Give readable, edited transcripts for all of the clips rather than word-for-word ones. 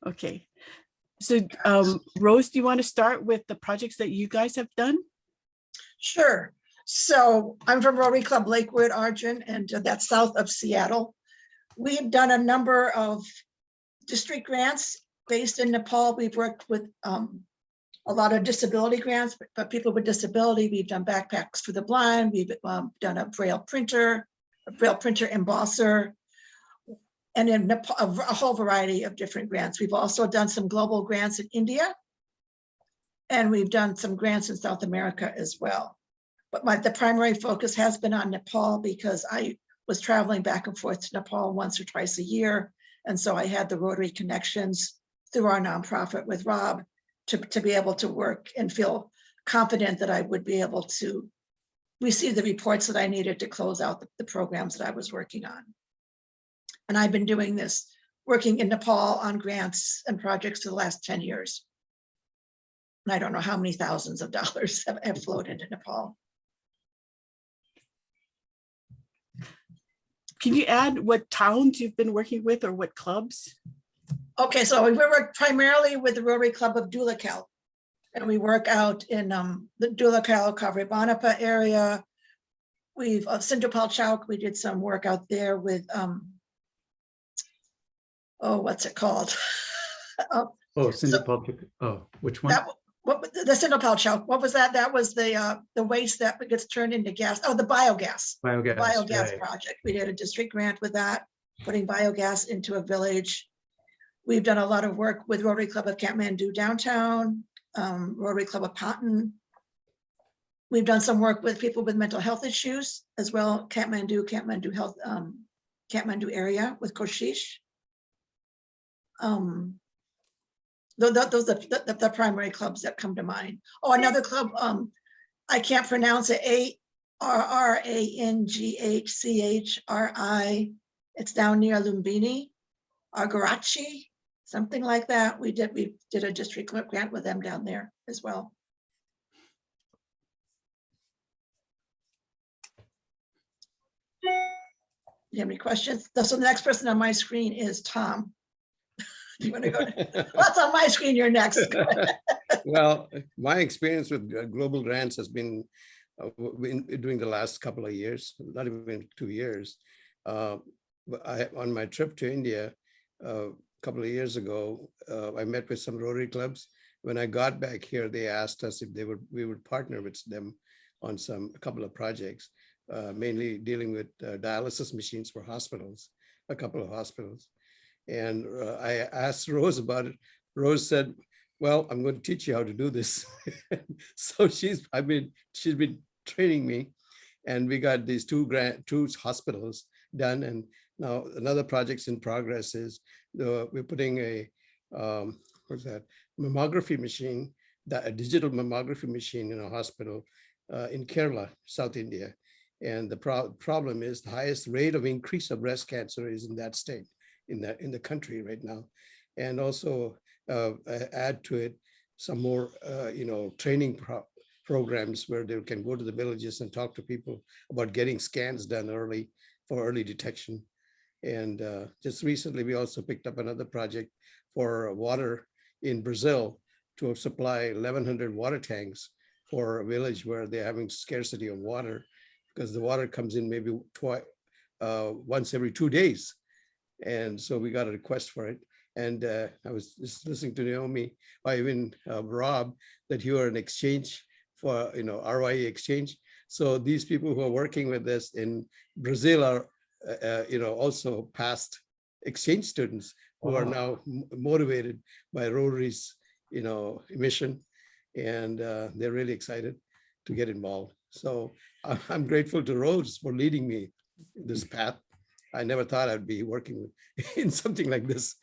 Okay. So Rose, do you want to start with the projects that you guys have done? Sure. So I'm from Rotary Club Lakewood, Arjun, and that's south of Seattle. We've done a number of district grants based in Nepal. We've worked with a lot of disability grants for people with disability. We've done backpacks for the blind. We've done a braille printer embosser, and in Nepal, a whole variety of different grants. We've also done some global grants in India, and we've done some grants in South America as well. But the primary focus has been on Nepal because I was traveling back and forth to Nepal once or twice a year. And so I had the Rotary connections through our nonprofit with Rob to be able to work and feel confident that I would be able to receive the reports that I needed to close out the programs that I was working on. And I've been doing this, working in Nepal on grants and projects for the last 10 years. And I don't know how many thousands of dollars have flowed into Nepal. Can you add what towns you've been working with or what clubs? Okay, so we work primarily with the Rotary Club of Dulakal, and we work out in the Dulakal Kavribanapa area. We've Sindupal Chowk, we did some work out there with what's it called? Sindupal. Which one? The Sindupal Chowk. What was that? That was the waste that gets turned into gas. Oh, the biogas. Biogas right. Project. We did a district grant with that, putting biogas into a village. We've done a lot of work with Rotary Club of Kathmandu downtown, Rotary Club of Bhutan. We've done some work with people with mental health issues as well. Kathmandu Health, Kathmandu area with Koshish. Those are the primary clubs that come to mind. Oh, another club, I can't pronounce it, ARRANGHCHRI. It's down near Lumbini, Argarachi, something like that. We did a district grant with them down there as well. Do you have any questions? So the next person on my screen is Tom. You want to go? What's on my screen? You're next. Well, my experience with global grants has been during the last couple of years, not even 2 years. On my trip to India a couple of years ago, I met with some Rotary clubs. When I got back here, they asked us if we would partner with them on a couple of projects, mainly dealing with dialysis machines for hospitals, a couple of hospitals. And I asked Rose about it. Rose said, well, I'm going to teach you how to do this. So she's been training me, and we got these two hospitals done. And now another project's in progress is we're putting a mammography machine, a digital mammography machine in a hospital in Kerala, South India. And the problem is the highest rate of increase of breast cancer is in that state. In the country right now, and also add to it some more training programs where they can go to the villages and talk to people about getting scans done early for early detection. And just recently we also picked up another project for water in Brazil to supply 1,100 water tanks for a village where they're having scarcity of water because the water comes in maybe once every 2 days. And so we got a request for it. And I was just listening to Naomi, or even Rob, that you are an exchange for, RYE exchange. So these people who are working with us in Brazil are, also past exchange students who are now motivated by Rotary's, mission. And they're really excited to get involved. So I'm grateful to Rose for leading me in this path. I never thought I'd be working in something like this.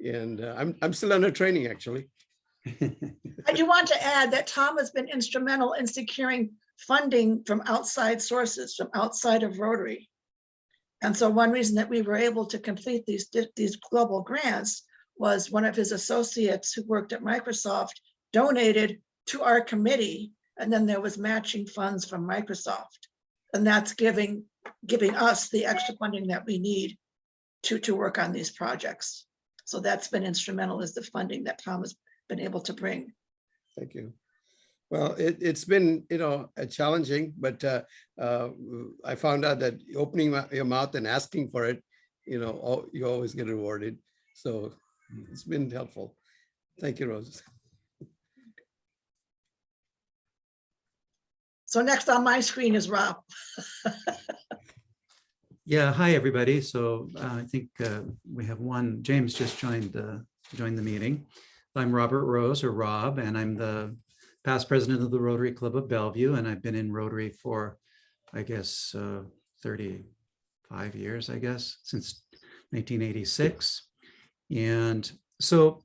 And I'm still under training, actually. I do want to add that Tom has been instrumental in securing funding from outside sources, from outside of Rotary. And so one reason that we were able to complete these global grants was one of his associates who worked at Microsoft donated to our committee, and then there was matching funds from Microsoft. And that's giving us the extra funding that we need to work on these projects. So that's been instrumental, is the funding that Tom has been able to bring. Thank you. Well, it's been, challenging, but I found out that opening your mouth and asking for it, you always get rewarded. So it's been helpful. Thank you, Rose. So next on my screen is Rob. Yeah, hi, everybody. So I think we have one, James just joined the meeting. I'm Robert Rose, or Rob, and I'm the past president of the Rotary Club of Bellevue, and I've been in Rotary for, I guess, 35 years, I guess, since 1986. And so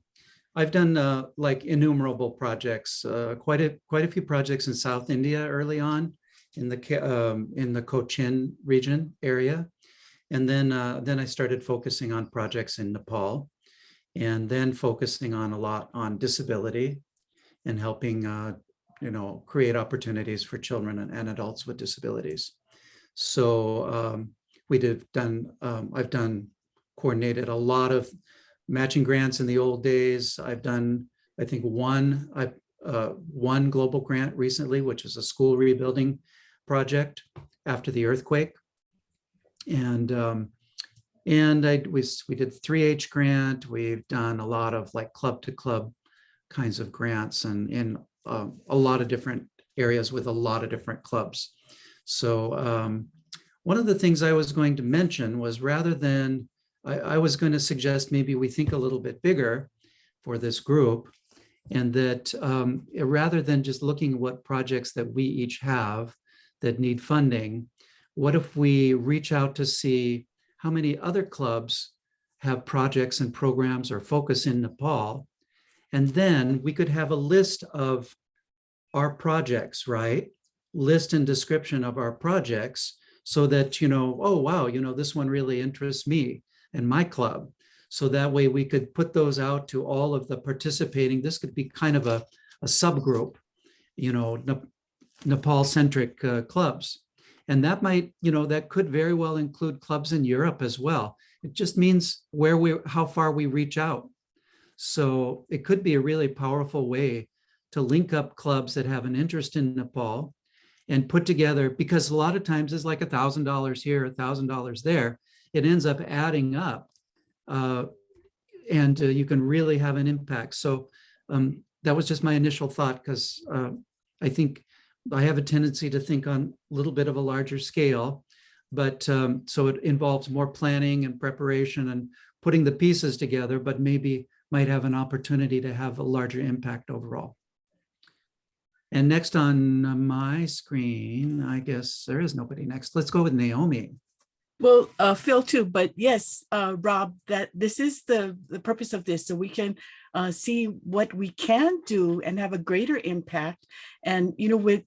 I've done like innumerable projects, quite a few projects in South India early on, in the Cochin region area. And then I started focusing on projects in Nepal, and then focusing on a lot on disability and helping, create opportunities for children and adults with disabilities. So I've coordinated a lot of matching grants in the old days. I've done, I think, one global grant recently, which is a school rebuilding project after the earthquake. And we did 3H grant. We've done a lot of like club to club kinds of grants, and in a lot of different areas with a lot of different clubs. So one of the things I was going to mention was, rather than, I was going to suggest maybe we think a little bit bigger for this group, and that rather than just looking at what projects that we each have that need funding, what if we reach out to see how many other clubs have projects and programs or focus in Nepal? And then we could have a list of our projects, right? List and description of our projects, so that, oh, wow, this one really interests me and my club. So that way we could put those out to all of the participating. This could be kind of a subgroup, Nepal-centric clubs. And that might, that could very well include clubs in Europe as well. It just means how far we reach out. So it could be a really powerful way to link up clubs that have an interest in Nepal and put together, because a lot of times it's like $1,000 here, $1,000 there. It ends up adding up, and you can really have an impact. So that was just my initial thought, because I think I have a tendency to think on a little bit of a larger scale, but so it involves more planning and preparation and putting the pieces together, but maybe might have an opportunity to have a larger impact overall. And next on my screen, I guess there is nobody next. Let's go with Naomi. Well, Phil too, but yes, Rob, that this is the purpose of this, so we can see what we can do and have a greater impact. And with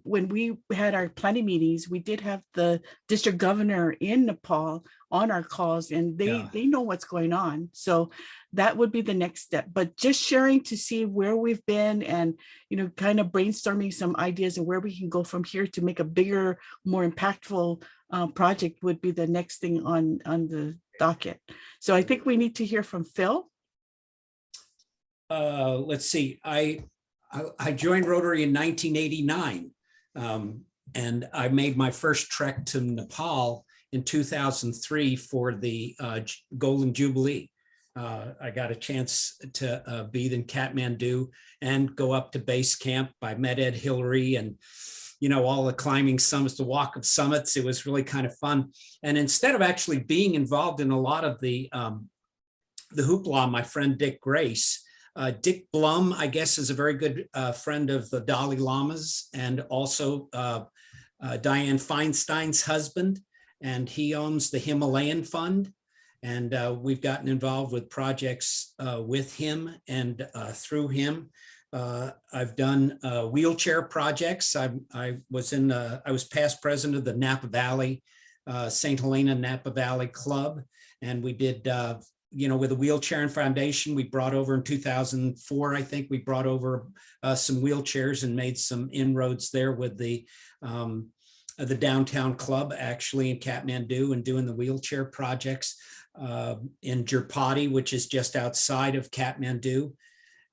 when we had our planning meetings, we did have the district governor in Nepal on our calls, and they know what's going on. So that would be the next step. But just sharing to see where we've been, and kind of brainstorming some ideas of where we can go from here to make a bigger, more impactful project would be the next thing on the docket. So I think we need to hear from Phil. Let's see. I joined Rotary in 1989, and I made my first trek to Nepal in 2003 for the Golden Jubilee. I got a chance to be in Kathmandu and go up to base camp. I met Ed Hillary and all the climbing summits, the walk of summits. It was really kind of fun. And instead of actually being involved in a lot of the hoopla, my friend Dick Grace, Dick Blum, I guess, is a very good friend of the Dalai Lamas, and also Dianne Feinstein's husband, and he owns the Himalayan Fund. And we've gotten involved with projects with him and through him. I've done wheelchair projects. I was past president of the Napa Valley, St. Helena Napa Valley Club. And we did, with the Wheelchair Foundation, we brought over in 2004, I think we brought over some wheelchairs and made some inroads there with the downtown club, actually, in Kathmandu, and doing the wheelchair projects. in Jirpati, which is just outside of Kathmandu.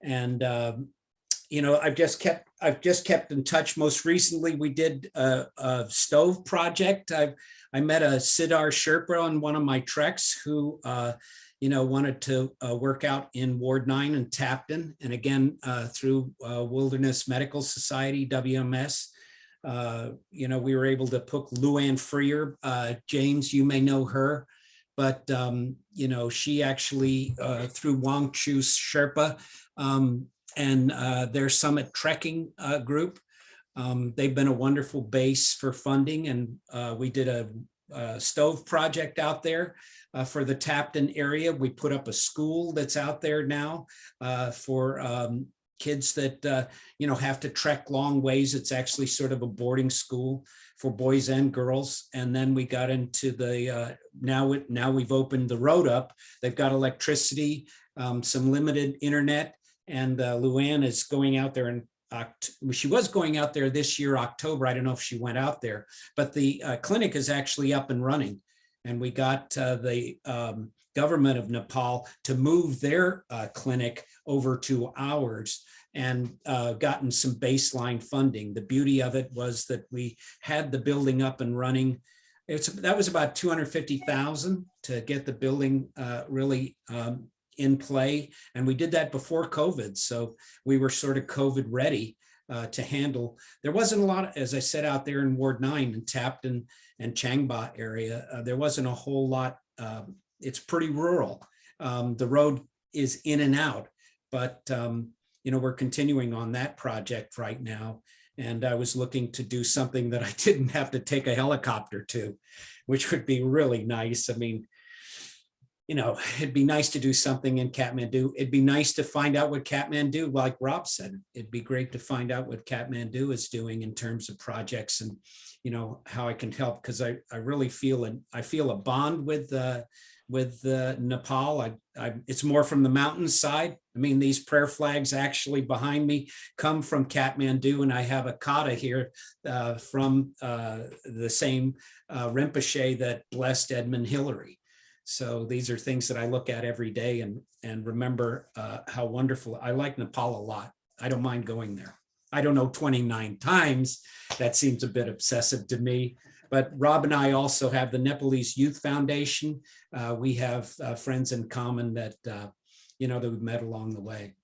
And I've just kept in touch. Most recently, we did a stove project. I met a Siddhar Sherpa on one of my treks who wanted to work out in Ward 9 in Tapton. And again, through Wilderness Medical Society, WMS, we were able to put Luann Freer. James, you may know her, but she actually through Wang Chu's Sherpa and their Summit Trekking group. They've been a wonderful base for funding, and we did a stove project out there for the Tapton area. We put up a school that's out there now for kids that have to trek long ways. It's actually sort of a boarding school for boys and girls. And then we got into the now we've opened the road up. They've got electricity, some limited internet, and Luann is going out there and she was going out there this year, October. I don't know if she went out there, but the clinic is actually up and running. And we got the government of Nepal to move their clinic over to ours and gotten some baseline funding. The beauty of it was that we had the building up and running. That was about $250,000 to get the building really in play. And we did that before COVID. So we were sort of COVID ready to handle. There wasn't a lot, as I said, out there in Ward 9 in Tapton and Changba area, there wasn't a whole lot. It's pretty rural. The road is in and out, but we're continuing on that project right now. And I was looking to do something that I didn't have to take a helicopter to, which would be really nice. I mean, it'd be nice to do something in Kathmandu. It'd be nice to find out what Kathmandu, like Rob said, it'd be great to find out what Kathmandu is doing in terms of projects and, how I can help. Cause I really feel a bond with Nepal. It's more from the mountainside. I mean, these prayer flags actually behind me come from Kathmandu, and I have a kata here from the same Rinpoche that blessed Edmund Hillary. So these are things that I look at every day and remember how wonderful. I like Nepal a lot. I don't mind going there. I don't know 29 times. That seems a bit obsessive to me. But Rob and I also have the Nepalese Youth Foundation. We have friends in common that, that we've met along the way.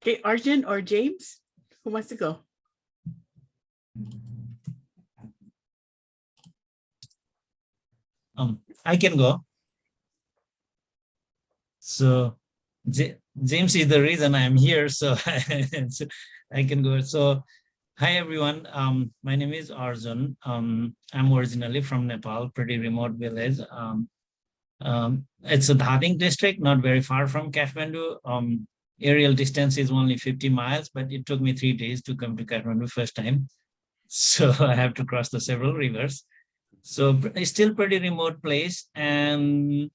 Okay, Arjun or James, who wants to go? I can go. So James is the reason I'm here, so I can go. So hi everyone, my name is Arjun. I'm originally from Nepal, pretty remote village. It's a Dhating district, not very far from Kathmandu. Aerial distance is only 50 miles, but it took me 3 days to come to Kathmandu first time. So I have to cross the several rivers. So it's still pretty remote place. And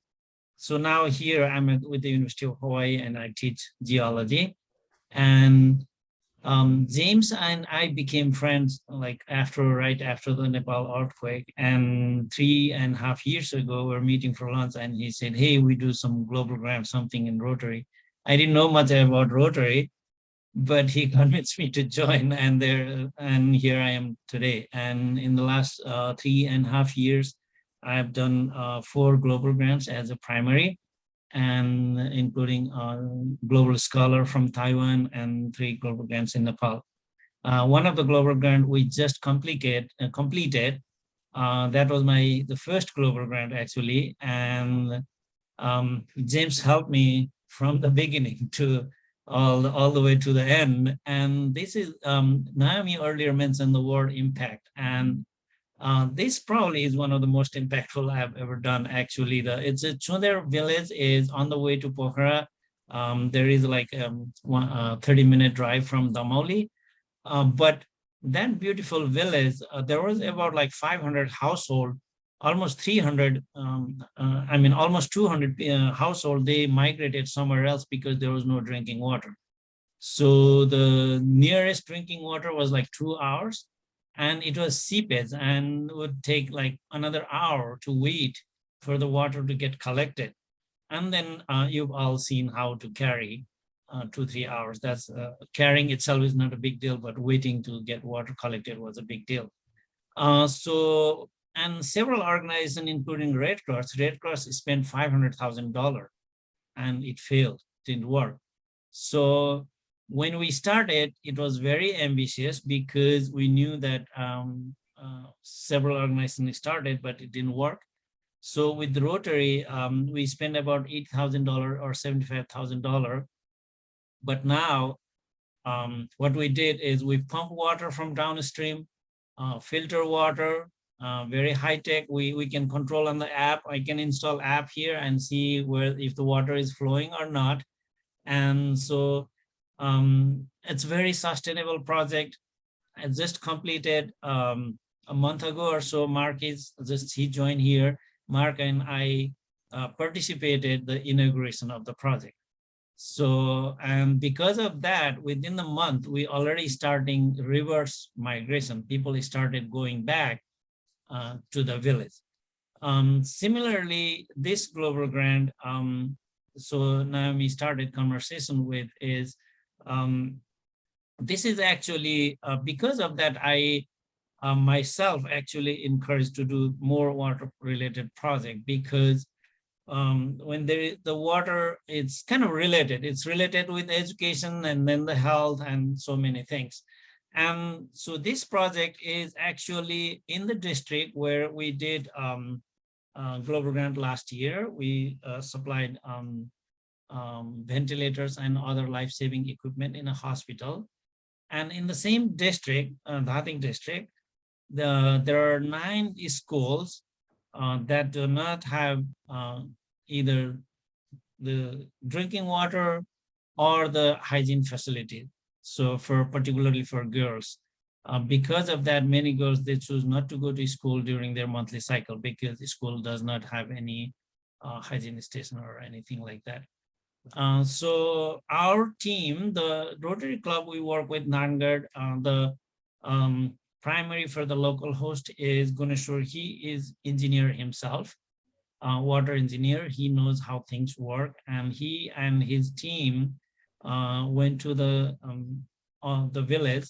so now here I'm with the University of Hawaii and I teach geology. And James and I became friends like right after the Nepal earthquake. And 3.5 years ago, we were meeting for lunch and he said, hey, we do some global grant, something in Rotary. I didn't know much about Rotary, but he convinced me to join, and here I am today. And in the last 3.5 years, I've done 4 global grants as a primary, and including global scholar from Taiwan and 3 global grants in Nepal. One of the global grant we just completed. That was the first global grant actually, and James helped me from the beginning to all the way to the end. And this is, Naomi earlier mentioned the word impact. And this probably is one of the most impactful I've ever done. Actually, it's a Chunder village is on the way to Pokhara. There is like a 30-minute drive from Damauli. But that beautiful village, there was about like 500 households, almost 300, almost 200 households, they migrated somewhere else because there was no drinking water. So the nearest drinking water was like 2 hours. and it was seepage and would take like another hour to wait for the water to get collected. And then you've all seen how to carry 2-3 hours. That's carrying itself is not a big deal, but waiting to get water collected was a big deal. And several organizations, including Red Cross spent $500,000 and it failed, didn't work. So when we started, it was very ambitious because we knew that several organizations started, but it didn't work. So with the Rotary, we spent about $8,000 or $75,000. But now what we did is we pump water from downstream, filter water, very high tech. We can control on the app. I can install app here and see where if the water is flowing or not. And so it's a very sustainable project. I just completed a month ago or so. Mark he joined here. Mark and I participated the inauguration of the project. So, and because of that, within the month, we already starting reverse migration. People started going back to the village. Similarly, this global grant, so Naomi started conversation with is, this is actually, because of that, I myself actually encouraged to do more water related project because when the water, it's kind of related. It's related with education and then the health and so many things. And so this project is actually in the district where we did global grant last year. We supplied ventilators and other life-saving equipment in a hospital. And in the same district, Dhating district, there are 9 schools that do not have either the drinking water or the hygiene facility. So particularly for girls, because of that, many girls, they choose not to go to school during their monthly cycle because the school does not have any hygiene station or anything like that. So our team, the Rotary Club, we work with Nangad. The primary for the local host is Guneshwar. He is engineer himself, water engineer. He knows how things work, and he and his team went to the village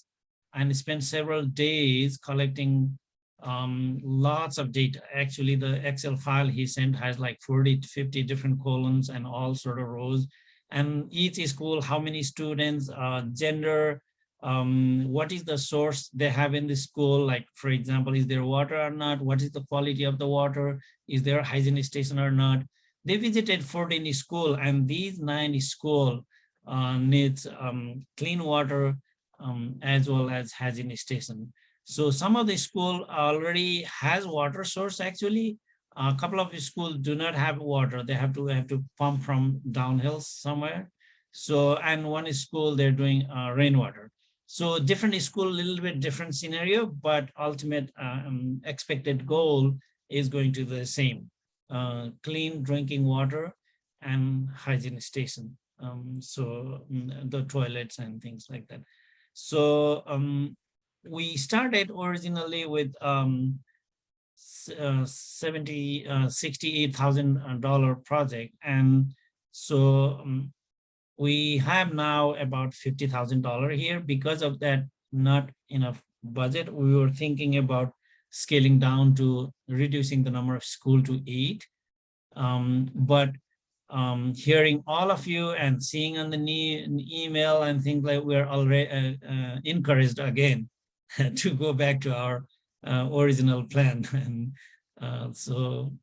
and spent several days collecting lots of data. Actually, the Excel file he sent has like 40 to 50 different columns and all sort of rows. And each school, how many students, gender, what is the source they have in the school? Like, for example, is there water or not? What is the quality of the water? Is there a hygiene station or not? They visited 14 schools, and these 9 schools needs clean water as well as hygiene station. So some of the school already has water source. Actually, a couple of schools do not have water. They have to pump from downhill somewhere. So, and one school they're doing rainwater. So different school, a little bit different scenario, but ultimate expected goal is going to be the same: clean drinking water and hygiene station. So the toilets and things like that. So we started originally with $68,000 project, and so we have now about $50,000 here. Because of that, not enough budget. We were thinking about scaling down to reducing the number of school to 8, but hearing all of you and seeing on the email and things like, we're already encouraged again to go back to our original plan. And so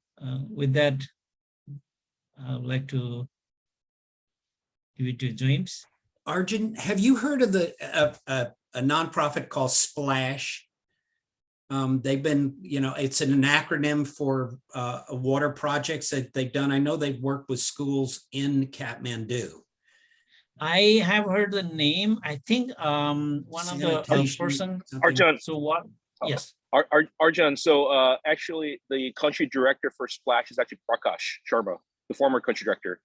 with that, I would like to give it to James. Arjun, have you heard of a nonprofit called Splash? They've been, it's an acronym for water projects that they've done. I know they've worked with schools in Kathmandu. I have heard the name. I think one of the person. Arjun. So what? Yes. Arjun. So actually, the country director for Splash is actually Prakash Sharma, the former country director.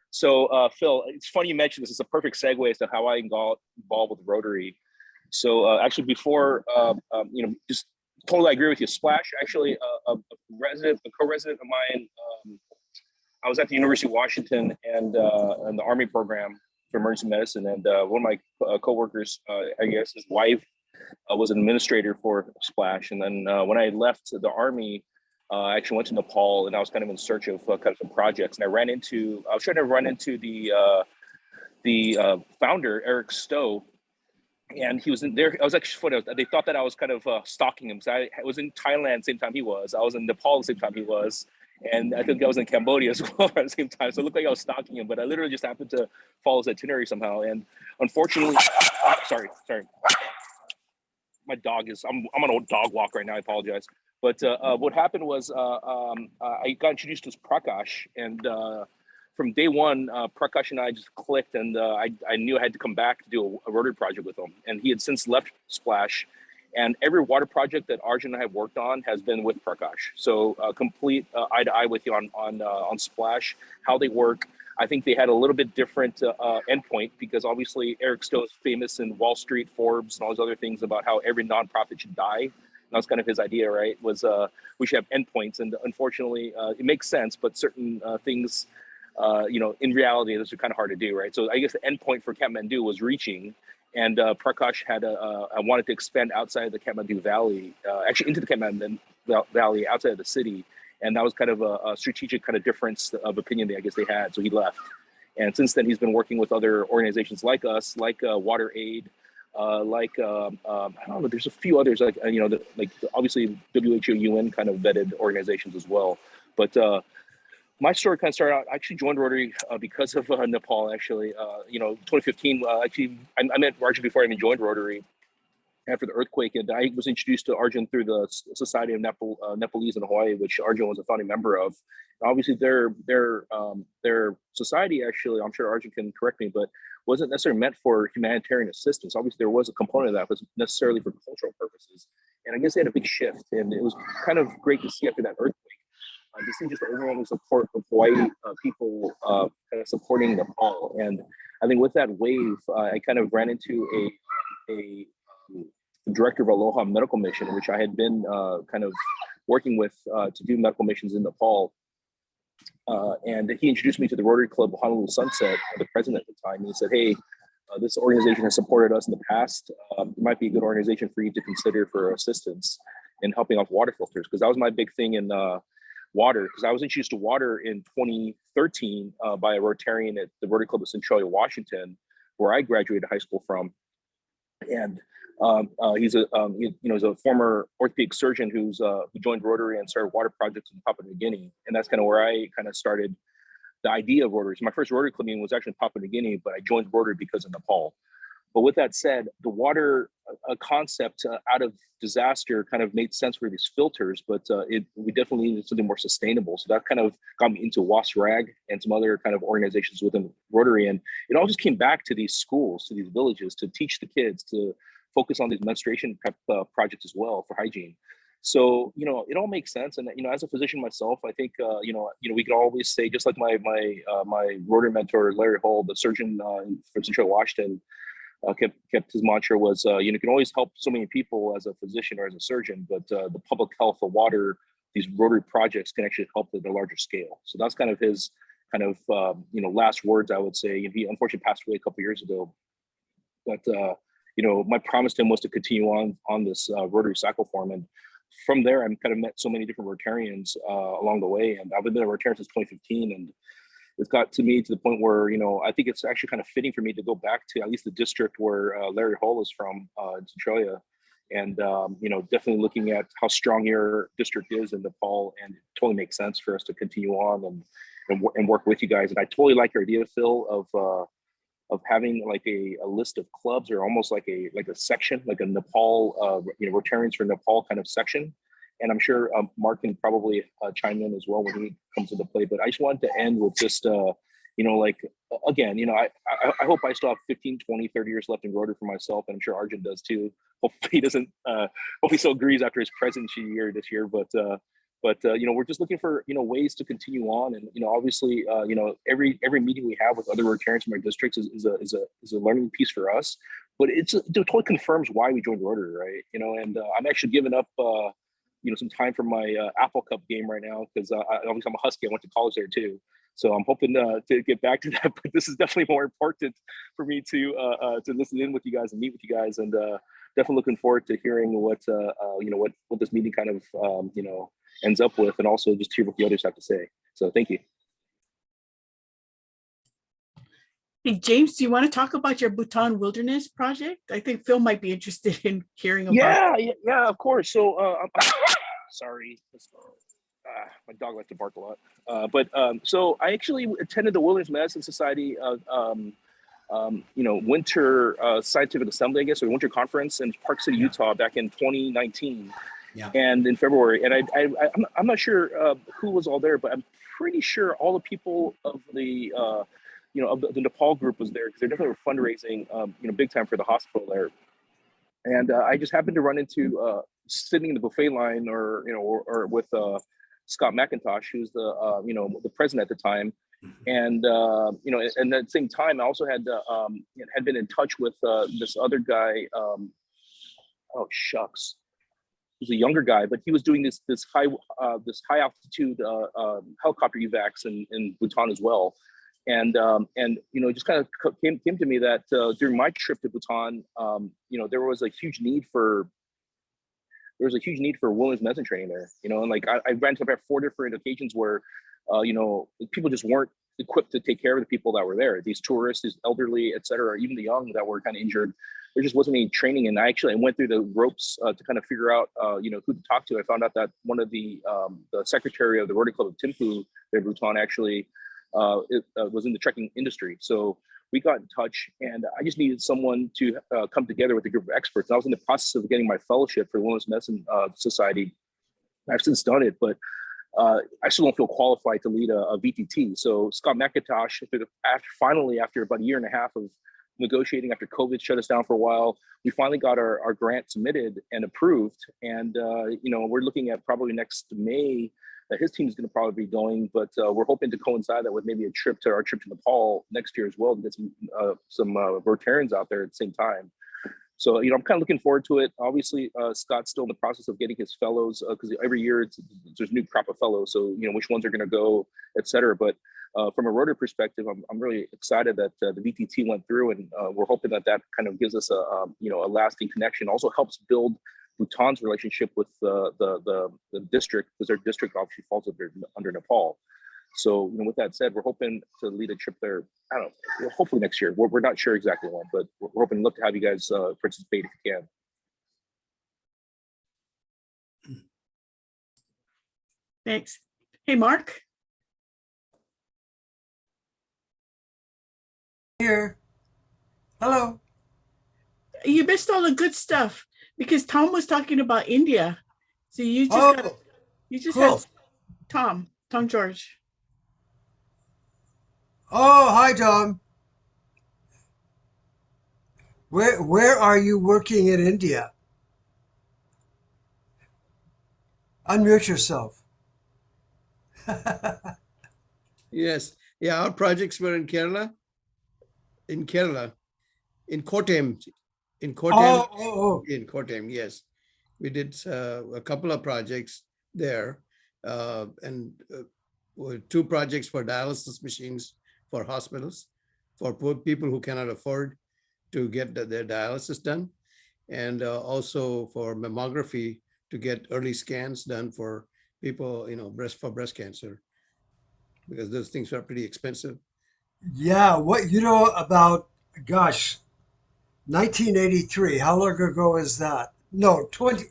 So Phil, it's funny you mentioned this. It's a perfect segue as to how I got involved with Rotary. So actually, before just totally agree with you. Splash actually a co-resident of mine. I was at the University of Washington and in the Army program for emergency medicine, and one of my coworkers, I guess his wife, was an administrator for Splash. And then when I left the Army, I actually went to Nepal, and I was kind of in search of kind of some projects. And I was trying to run into the founder, Eric Stowe, and he was in there. I was actually funny. They thought that I was kind of stalking him. So I was in Thailand the same time he was. I was in Nepal the same time he was. And I think I was in Cambodia as well at the same time. So it looked like I was stalking him, but I literally just happened to follow his itinerary somehow. And unfortunately, sorry. My dog is, I'm on a dog walk right now. I apologize. But what happened was I got introduced to Prakash, and from day one, Prakash and I just clicked, and I knew I had to come back to do a Rotary project with him. And he had since left Splash, and every water project that Arjun and I have worked on has been with Prakash. So complete eye to eye with you on Splash, how they work. I think they had a little bit different endpoint, because obviously Eric Stowe is famous in Wall Street, Forbes, and all those other things about how every nonprofit should die. And that's kind of his idea, right? Was we should have endpoints, and unfortunately, it makes sense, but certain things, in reality, those are kind of hard to do, right? So I guess the endpoint for Kathmandu was reaching, and Prakash had wanted to expand outside of the Kathmandu Valley, actually into the Kathmandu Valley, outside of the city. And that was kind of a strategic kind of difference of opinion that I guess they had. So he left. And since then, he's been working with other organizations like us, like Water Aid, I don't know, there's a few others, obviously WHO, UN kind of vetted organizations as well. But my story kind of started out, I actually joined Rotary because of Nepal, actually. 2015, I met Arjun before I even joined Rotary after the earthquake, and I was introduced to Arjun through the Society of Nepalese in Hawaii, which Arjun was a founding member of. Obviously, their society, actually, I'm sure Arjun can correct me, but wasn't necessarily meant for humanitarian assistance. Obviously, there was a component of that was necessarily for cultural purposes, and I guess they had a big shift, and it was kind of great to see after that earthquake. To see just the overwhelming support of Hawaii people kind of supporting Nepal, and I think with that wave, I kind of ran into a director of Aloha Medical Mission, which I had been kind of working with to do medical missions in Nepal. And he introduced me to the Rotary Club of Honolulu Sunset, the president at the time. And he said, hey, this organization has supported us in the past. It might be a good organization for you to consider for assistance in helping off water filters. Because that was my big thing in water, because I was introduced to water in 2013 by a Rotarian at the Rotary Club of Centralia, Washington, where I graduated high school from. And he's a former orthopedic surgeon who joined Rotary and started water projects in Papua New Guinea, and that's kind of where I kind of started the idea of Rotary. So my first Rotary Club meeting was actually in Papua New Guinea, but I joined Rotary because of Nepal. But with that said, the water concept out of disaster kind of made sense for these filters, but we definitely needed something more sustainable. So that kind of got me into WASRAG and some other kind of organizations within Rotary. And it all just came back to these schools, to these villages, to teach the kids, to focus on these menstruation prep projects as well for hygiene. So, it all makes sense. And, as a physician myself, I think, we can always say, just like my Rotary mentor, Larry Hull, the surgeon from Central Washington, kept his mantra was, you can always help so many people as a physician or as a surgeon, but the public health of water, these Rotary projects can actually help at a larger scale. So that's kind of his last words, I would say. He unfortunately passed away a couple of years ago. But, my promise to him was to continue on this Rotary cycle form. And from there, I've kind of met so many different Rotarians along the way. And I've been a Rotarian since 2015. And it's got to me to the point where, I think it's actually kind of fitting for me to go back to at least the district where Larry Hull is from, in Centralia. And, definitely looking at how strong your district is in Nepal, and it totally makes sense for us to continue on and work with you guys. And I totally like your idea, Phil, of having like a list of clubs, or almost like a section, like a Nepal, Rotarians for Nepal kind of section. And I'm sure Mark can probably chime in as well when he comes into play. But I just wanted to end with just, again, I hope I still have 15, 20, 30 years left in Rotary for myself. And I'm sure Arjun does too. Hopefully he doesn't, hopefully he still agrees after his presidency year this year. But we're just looking for, ways to continue on. And, obviously, every meeting we have with other Rotarians from our districts is a learning piece for us. but it totally confirms why we joined Rotary, right? You know, and I'm actually giving up, you know, some time from my Apple Cup game right now because obviously I'm a Husky. I went to college there too, so I'm hoping to get back to that. But this is definitely more important for me to listen in with you guys and meet with you guys, and definitely looking forward to hearing what you know, what this meeting kind of you know, ends up with, and also just hear what the others have to say. So thank you. Hey, James, do you want to talk about your Bhutan Wilderness project? I think Phil might be interested in hearing about. Yeah, of course. So sorry, my dog likes to bark a lot. So I actually attended the Wilderness Medicine Society you know, winter scientific assembly, I guess, or winter conference in Park City, Utah, back in 2019. Yeah. And in February, and I'm not sure who was all there, but I'm pretty sure all the people of the you know, of the Nepal group was there, because they definitely were fundraising, you know, big time for the hospital there. And I just happened to run into sitting in the buffet line, or you know, or with Scott McIntosh, who's the you know, the president at the time. And you know, and at the same time, I also had been in touch with this other guy. Oh shucks, he was a younger guy, but he was doing this high altitude helicopter evacs in Bhutan as well. And you know, it just kind of came to me that during my trip to Bhutan, you know, there was a huge need for wilderness medicine training there. You know, and like I ran to about 4 different occasions where you know, people just weren't equipped to take care of the people that were there. These tourists, these elderly, et cetera, even the young that were kind of injured. There just wasn't any training. And I went through the ropes to kind of figure out, you know, who to talk to. I found out that one of the secretary of the Rotary Club of Thimphu, there in Bhutan, actually was in the trekking industry. So we got in touch, and I just needed someone to come together with a group of experts. And I was in the process of getting my fellowship for the Wilderness Medicine Society. I've since done it, but I still don't feel qualified to lead a VTT. So Scott McIntosh, after about a year and a half of negotiating, after COVID shut us down for a while, we finally got our grant submitted and approved. And you know, we're looking at probably next May that his team is going to probably be going, but we're hoping to coincide that with maybe our trip to Nepal next year as well, to get some Rotarians out there at the same time. So, you know, I'm kind of looking forward to it. Obviously, Scott's still in the process of getting his fellows, because every year there's a new crop of fellows. So, you know, which ones are going to go, et cetera. But from a Rotary perspective, I'm really excited that the VTT went through, and we're hoping that kind of gives us you know, a lasting connection. Also helps build Bhutan's relationship with the district, because their district obviously falls under Nepal. So, you know, with that said, we're hoping to lead a trip there. I don't know, hopefully next year. We're not sure exactly when, but we're hoping to have you guys participate if you can. Thanks. Hey, Mark. Here. Hello. You missed all the good stuff because Tom was talking about India. So you just cool. had Tom George. Oh, hi, Tom. Where are you working in India? Unmute yourself. Yes. Yeah, our projects were in Kerala. In Kottayam. In Kottayam. Oh. In Kottayam, yes. We did a couple of projects there, and 2 projects for dialysis machines for hospitals, for poor people who cannot afford to get their dialysis done, and also for mammography to get early scans done for people, you know, breast cancer, because those things are pretty expensive. Yeah, what you know about, gosh, 1983, how long ago is that? No, 20,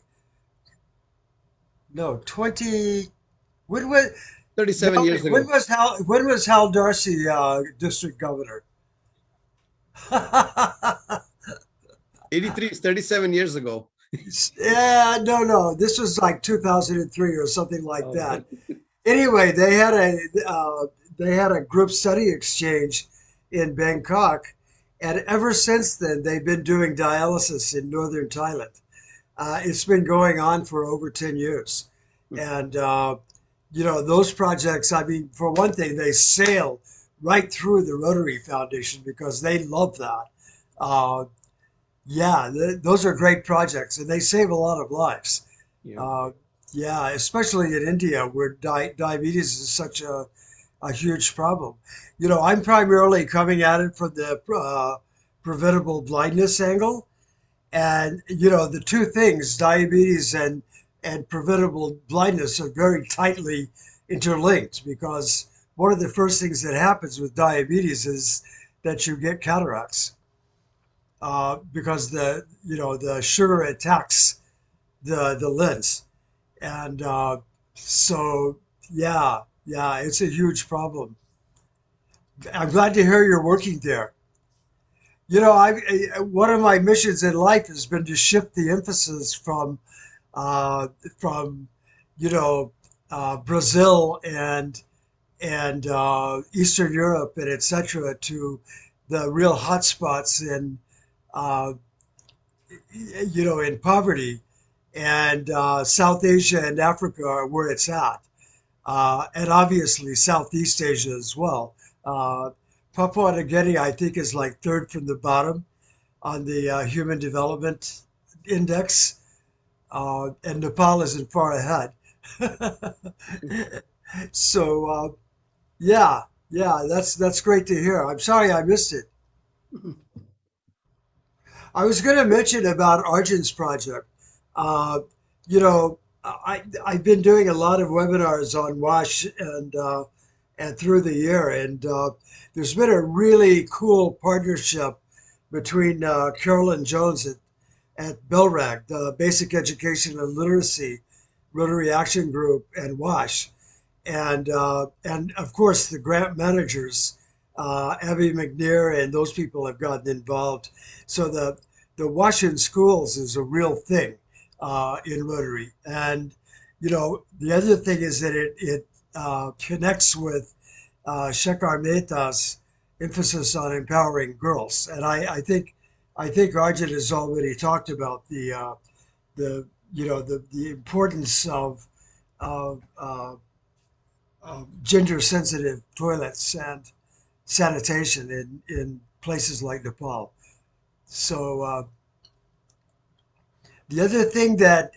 when was 37 years ago. when was Hal Darcy district governor? 83 is 37 years ago. Yeah, no, this was like 2003 or something like Oh. that. Anyway, they had a group study exchange in Bangkok, and ever since then they've been doing dialysis in northern Thailand. It's been going on for over 10 years, and you know, those projects, I mean, for one thing, they sail right through the Rotary Foundation because they love that. Yeah, those are great projects, and they save a lot of lives. Yeah. Yeah, especially in India, where diabetes is such a huge problem. You know, I'm primarily coming at it from the preventable blindness angle. And, you know, the two things, diabetes and preventable blindness, are very tightly interlinked because one of the first things that happens with diabetes is that you get cataracts because the sugar attacks the lens. And so, yeah, it's a huge problem. I'm glad to hear you're working there. You know, one of my missions in life has been to shift the emphasis uh, from you know Brazil and Eastern Europe and etc. to the real hotspots in uh, in poverty, and South Asia and Africa are where it's at, and obviously Southeast Asia as well. Uh, Papua New Guinea, I think, is like third from the bottom on the Human Development Index, and Nepal isn't far ahead. So yeah, yeah, that's great to hear. I'm sorry I missed it. I was going to mention about Arjun's project. Uh, I've been doing a lot of webinars on WASH and through the year, and there's been a really cool partnership between Carolyn Jones at BELRAG, the Basic Education and Literacy Rotary Action Group, and WASH, and of course the grant managers, Abby McNair, and those people have gotten involved. So the WASH in schools is a real thing in Rotary, and the other thing is that it connects with Shekhar Mehta's emphasis on empowering girls, and I think Arjun has already talked about the importance of gender sensitive toilets and sanitation in places like Nepal. So the other thing that,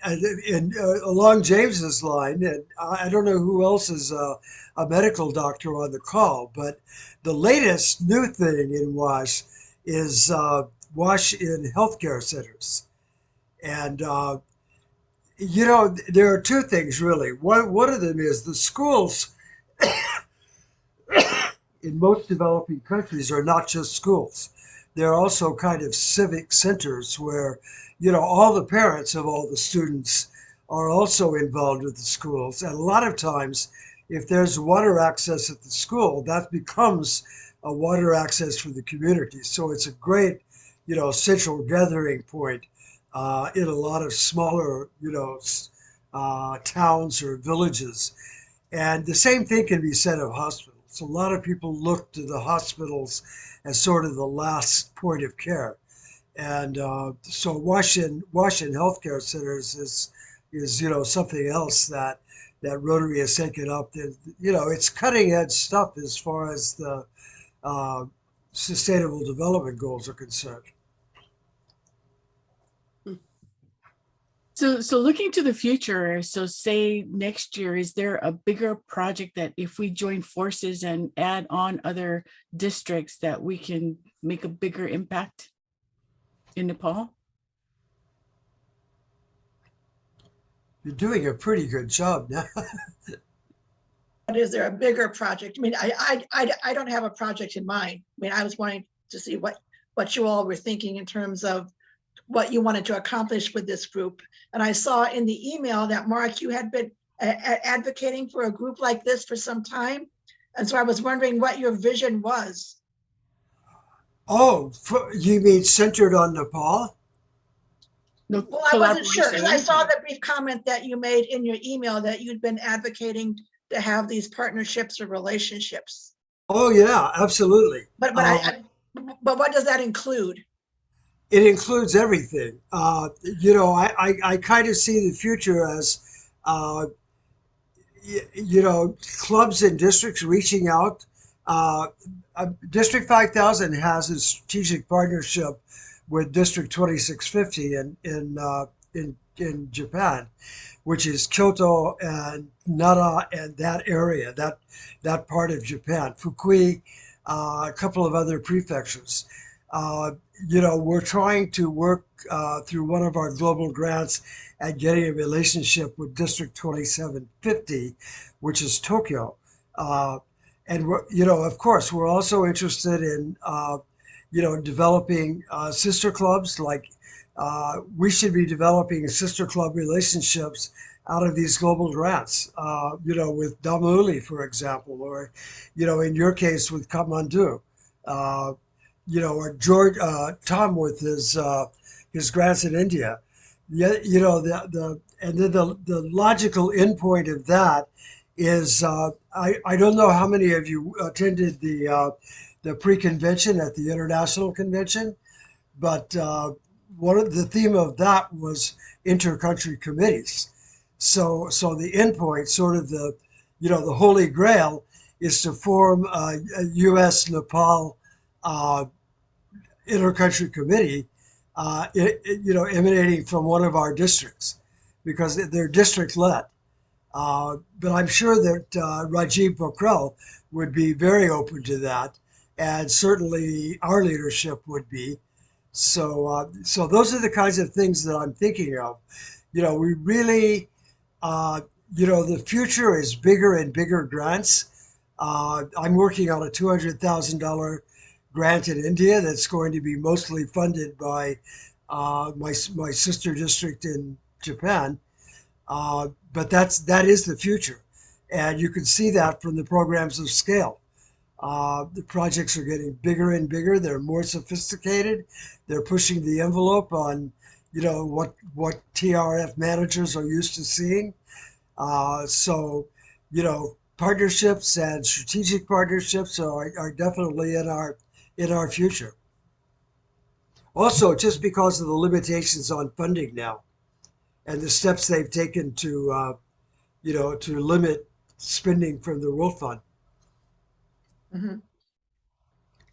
along James's line, and I don't know who else is a medical doctor on the call, but the latest new thing in WASH is WASH in healthcare centers. And, there are two things really. One of them is the schools in most developing countries are not just schools. They're also kind of civic centers where, all the parents of all the students are also involved with the schools. And a lot of times, if there's water access at the school, that becomes a water access for the community. So it's a great, central gathering point in a lot of smaller, towns or villages. And the same thing can be said of hospitals. A lot of people look to the hospitals as sort of the last point of care. And so Washington healthcare centers is something else that Rotary has taken up. That, it's cutting edge stuff as far as the uh, sustainable development goals are concerned. So looking to the future, so say next year, is there a bigger project that if we join forces and add on other districts that we can make a bigger impact in Nepal? You're doing a pretty good job now. But is there a bigger project? I mean, I don't have a project in mind. I mean, I was wanting to see what you all were thinking in terms of what you wanted to accomplish with this group. And I saw in the email that, Mark, you had been advocating for a group like this for some time. And so I was wondering what your vision was. Oh, you mean centered on Nepal? No Well, I wasn't sure because I collaboration? saw the brief comment that you made in your email that you'd been advocating to have these partnerships or relationships. Oh yeah, absolutely. But what does that include? It includes everything. I kind of see the future as, uh, clubs and districts reaching out. District 5000 has a strategic partnership with District 2650 in Japan, which is Kyoto and Nara and that area, that part of Japan, Fukui, a couple of other prefectures. We're trying to work through one of our global grants at getting a relationship with District 2750, which is Tokyo. And of course, we're also interested in, developing sister clubs. Like we should be developing sister club relationships out of these global grants. With Damuli, for example, or, in your case with Kathmandu. Or George Tom with his grants in India. Yeah, and then the logical endpoint of that is I don't know how many of you attended the pre-convention at the International Convention, but one of the theme of that was inter-country committees. So the endpoint, sort of the holy grail, is to form a U.S. Nepal inter-country committee, emanating from one of our districts, because they're district-led. But I'm sure that Rajiv Pokhrel would be very open to that, and certainly our leadership would be. So those are the kinds of things that I'm thinking of. We really, the future is bigger and bigger grants. I'm working on a $200,000 grant in India that's going to be mostly funded by my sister district in Japan. But that is the future, and you can see that from the programs of scale. The projects are getting bigger and bigger. They're more sophisticated. They're pushing the envelope on, what TRF managers are used to seeing. Partnerships and strategic partnerships are definitely in our future. Also, just because of the limitations on funding now, and the steps they've taken to limit spending from the World Fund. Mhm.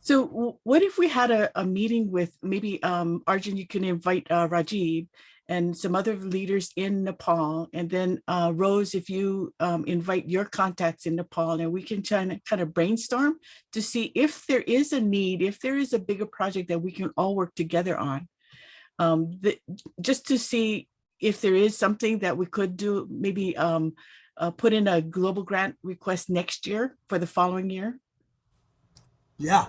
So what if we had a meeting with maybe Arjun, you can invite Rajiv and some other leaders in Nepal, and then Rose, if you invite your contacts in Nepal, and we can kind of brainstorm to see if there is a need, if there is a bigger project that we can all work together on, just to see if there is something that we could do, maybe put in a global grant request next year for the following year. Yeah,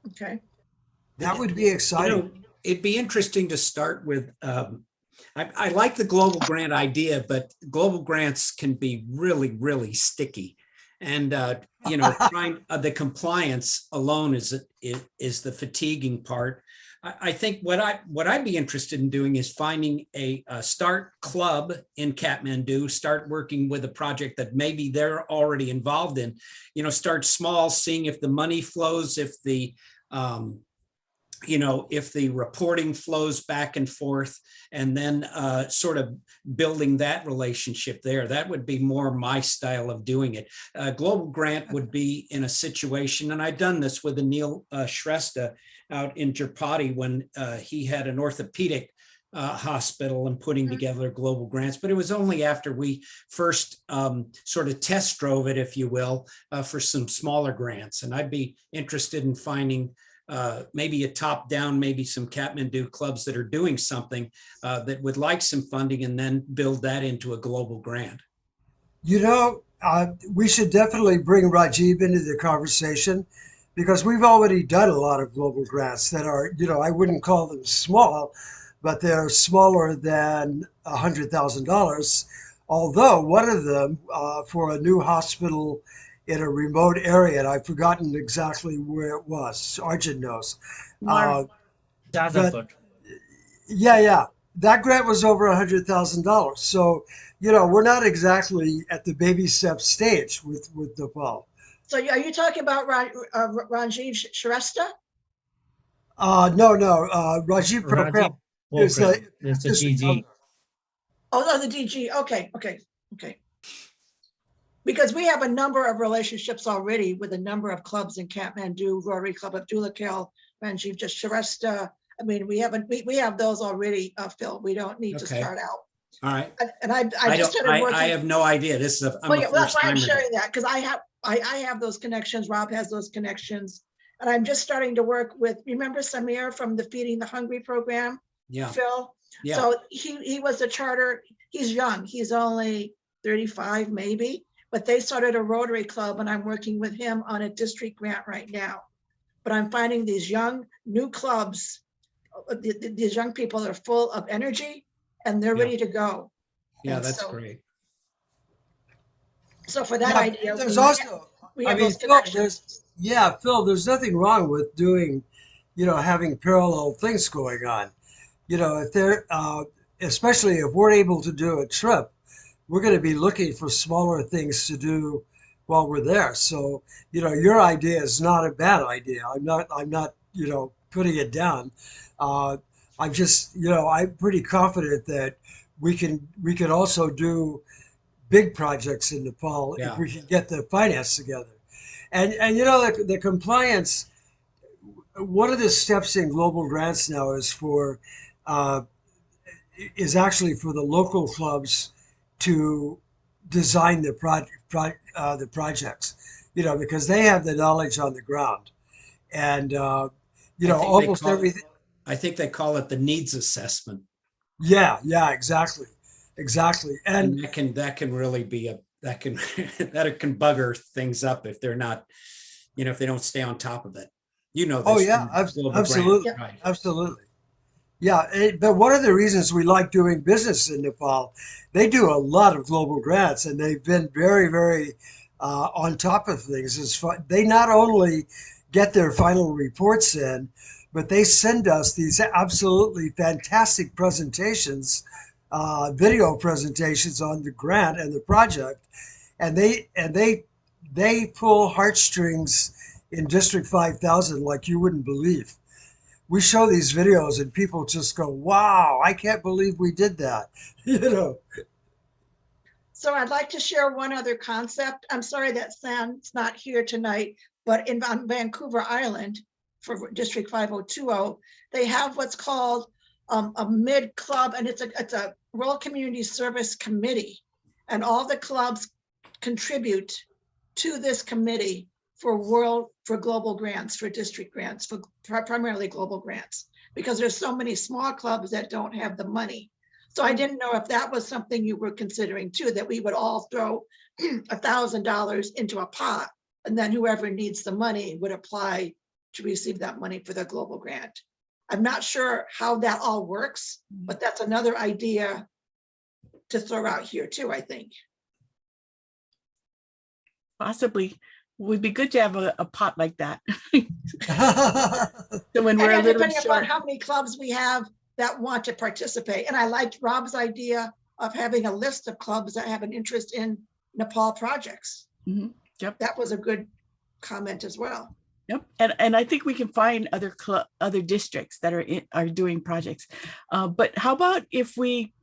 Okay. that would be exciting. It'd be interesting to start with. I like the global grant idea, but global grants can be really, really sticky. And, trying the compliance alone is the fatiguing part. I think what I'd be interested in doing is finding a start club in Kathmandu, start working with a project that maybe they're already involved in, start small, seeing if the money flows, if the reporting flows back and forth, and then sort of building that relationship there. That would be more my style of doing it. Global grant would be in a situation, and I've done this with Anil Shrestha out in Tirupati when he had an orthopedic hospital and putting together global grants, but it was only after we first sort of test drove it, if you will, for some smaller grants. And I'd be interested in finding maybe a top down, maybe some Kathmandu clubs that are doing something that would like some funding, and then build that into a global grant. We should definitely bring Rajiv into the conversation, because we've already done a lot of global grants that are, I wouldn't call them small, but they're smaller than $100,000. Although one of them for a new hospital in a remote area, and I've forgotten exactly where it was. Arjun knows. Jadavpur. Yeah. That grant was over $100,000. So, we're not exactly at the baby step stage with Nepal. So are you talking about Rajiv Shrestha? No. Rajiv Pokhrel. There's a DG. Oh, the DG. Okay. Because we have a number of relationships already with a number of clubs in Kathmandu, Rotary Club of Dhulakel, Rajiv Shrestha. I mean, we haven't, we have those already, Phil. We don't need to Okay. start out. All right. And I I just don't, started working. I have no idea. This is I'm Well, a yeah, well, that's first why I'm timer. sharing that, because I have those connections. Rob has those connections. And I'm just starting to work with, remember Samir from the Feeding the Hungry program? Yeah. Phil? Yeah. So he was a charter, he's young, he's only 35 maybe, but they started a Rotary Club and I'm working with him on a district grant right now. But I'm finding these young, new clubs, these young people are full of energy and they're Yeah. ready to go. Yeah, And that's so- great. So for that Yeah, idea, there's also, we I have mean, those Phil, connections. Phil, there's nothing wrong with doing, having parallel things going on. If they're, especially if we're able to do a trip, we're going to be looking for smaller things to do while we're there. So, your idea is not a bad idea. I'm not, putting it down. I'm just, I'm pretty confident that we can also do big projects in Nepal if Yeah. we can get the finance together. And the compliance. One of the steps in global grants now uh, is actually for the local clubs to design the the projects, because they have the knowledge on the ground, and I think they almost call it- everything. I think they call it the needs assessment. Yeah, exactly, And and that can really be that can bugger things up if they're not, if they don't stay on top of it. oh This yeah, from Global Grant, absolutely, right? absolutely. Yeah, but one of the reasons we like doing business in Nepal, they do a lot of global grants, and they've been very, very on top of things. They not only get their final reports in, but they send us these absolutely fantastic presentations, video presentations on the grant and the project, and they pull heartstrings in District 5000 like you wouldn't believe. We show these videos and people just go, wow, I can't believe we did that. So I'd like to share one other concept. I'm sorry that Sam's not here tonight, but on Vancouver Island for District 5020, they have what's called a mid-club, and it's a rural community service committee. And all the clubs contribute to this committee for global grants, for district grants, for primarily global grants, because there's so many small clubs that don't have the money. So I didn't know if that was something you were considering too, that we would all throw $1,000 into a pot, and then whoever needs the money would apply to receive that money for the global grant. I'm not sure how that all works, but that's another idea to throw out here too, I think. Possibly. Would be good to have a pot like that. So when we're a And little depending upon short. how many clubs we have that want to participate. And I liked Rob's idea of having a list of clubs that have an interest in Nepal projects. Mhm. Yep. That was a good comment as well. Yep, and I think we can find other districts that are doing projects. But how about if we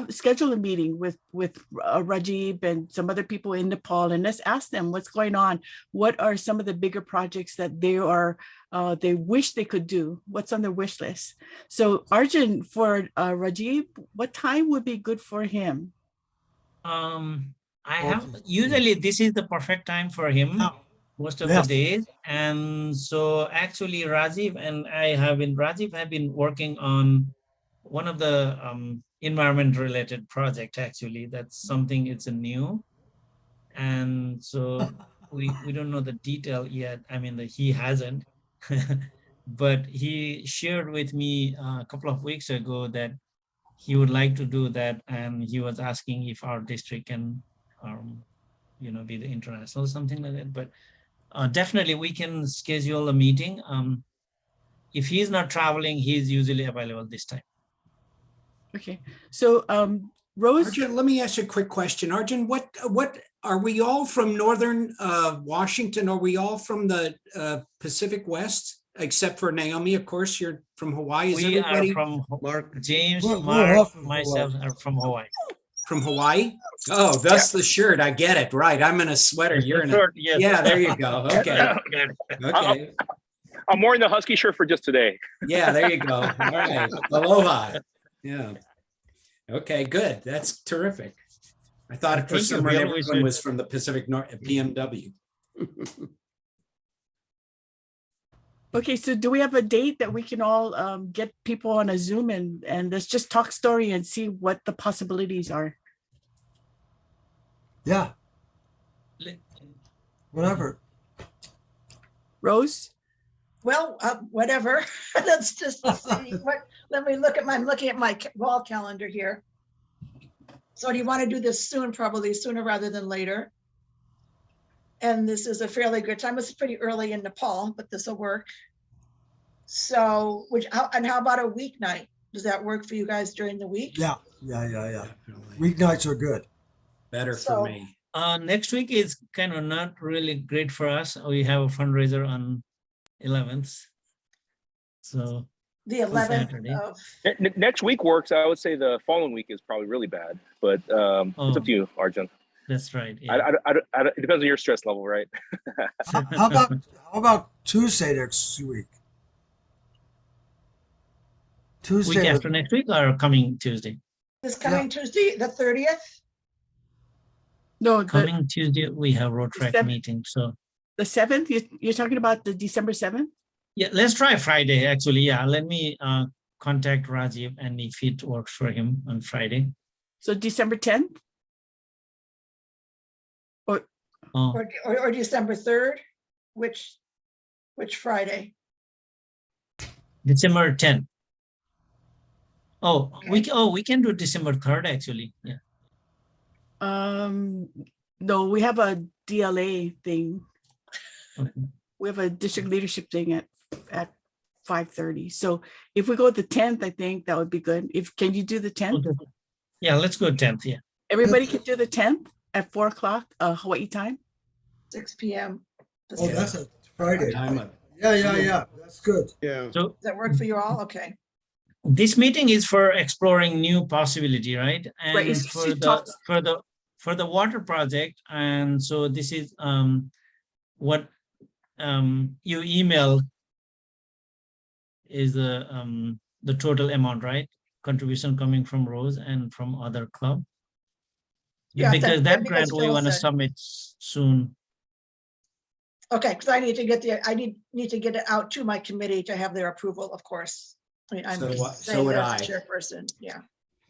schedule a meeting with Rajib and some other people in Nepal, and let's ask them what's going on. What are some of the bigger projects that they wish they could do? What's on their wish list? So Arjun, for Rajib, what time would be good for him? Usually this is the perfect time for him. Most of Yes. the days. And so actually Rajiv have been working on one of the environment related project. Actually, that's something, it's a new. And so we don't know the detail yet. I mean, he hasn't, but he shared with me a couple of weeks ago that he would like to do that. And he was asking if our district can, be the international, something like that. But definitely we can schedule a meeting. If he's not traveling, he's usually available this time. Okay, so Rose. Arjun, let me ask you a quick question. Arjun, what are we all from northern Washington? Are we all from the Pacific West, except for Naomi? Of course, you're from Hawaii. Is We everybody are from Mark, James, We're all Mark, from myself are from Hawaii. from Hawaii? Oh, thus the shirt. I get it. Right. I'm in a sweater. You're in a. Yes. Yeah, there you go. Okay. Okay. I'm wearing the Husky shirt for just today. Yeah, there you go. All right. Aloha. Yeah. Okay, good. That's terrific. I thought for Thank you. some We reason always everyone do. was from the Pacific North BMW. Okay, so do we have a date that we can all get people on a Zoom and let's just talk story and see what the possibilities are? Yeah, whatever. Rose? Well, whatever. Let's just see what, I'm looking at my wall calendar here. So do you want to do this soon, probably sooner rather than later? And this is a fairly good time. It's pretty early in Nepal, but this will work. So, how about a weeknight? Does that work for you guys during the week? Yeah. Definitely. Weeknights are good. Better So- for me. Next week is kind of not really great for us. We have a fundraiser on 11th. So The 11th Saturday. of, Next week works. I would say the following week is probably really bad, but it's up to you, Arjun. that's right. Yeah. It depends on your stress level, right? How about Tuesday next week? Week Tuesday. after next week or coming Tuesday? this coming Tuesday, the 30th? No, Coming Tuesday, we have road track 7th. meeting. So the 7th, you're talking about the December 7th? yeah, let's try Friday. Actually, yeah. Let me contact Rajiv and if it works for him on Friday. So December 10th? Oh, Or December 3rd? Which Friday? December 10th. Oh, Okay. we can do December 3rd actually. Yeah. No, we have a DLA thing. Okay. We have a district leadership thing at 5:30. So if we go the 10th, I think that would be good. Can you do the 10th? Okay. Yeah, let's go 10th. Yeah. Everybody can do the 10th at 4 o'clock, Hawaii time. 6 p.m. Oh, that's a Friday. I'm a- Yeah. That's good. Yeah. So Does that work for you all? Okay. this meeting is for exploring new possibility, right? And Right, it's to talk- for the water project. And so this is what you email is the total amount, right? Contribution coming from Rose and from other club. Yeah, Because that because grant we Phil want to said- submit soon. Okay, because I need to get need to get it out to my committee to have their approval, of course. I mean, I'm So just so saying would as I. a chairperson, yeah.